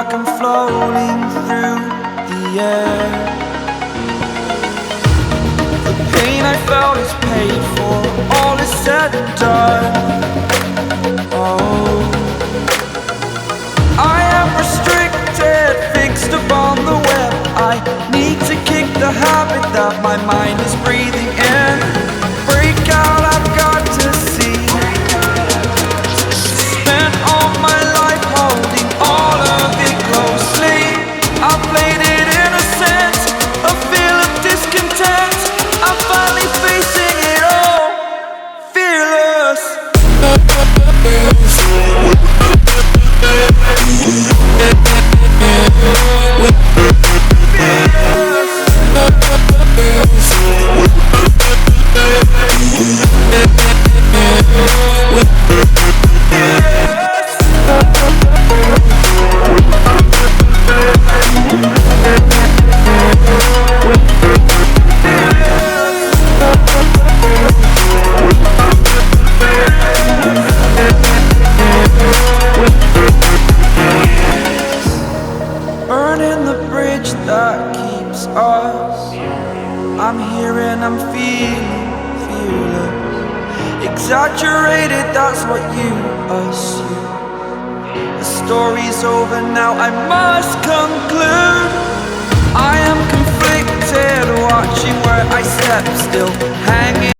like I'm floating through the air. The pain I felt is paid for, all is said and done. Oh, I am restricted, fixed upon the web. I need to kick the habit that my mind is breathing in. Break out, I've got to see. Spent all my life holding all of it closely. I played it innocent, a feel of discontent. I'm finally facing it all, fearless. Burning the bridge that keeps us. I'm here and I'm feeling fearless. Exaggerated, that's what you assume. The story's over now, I must conclude. I am conflicted, watching where I step still, hanging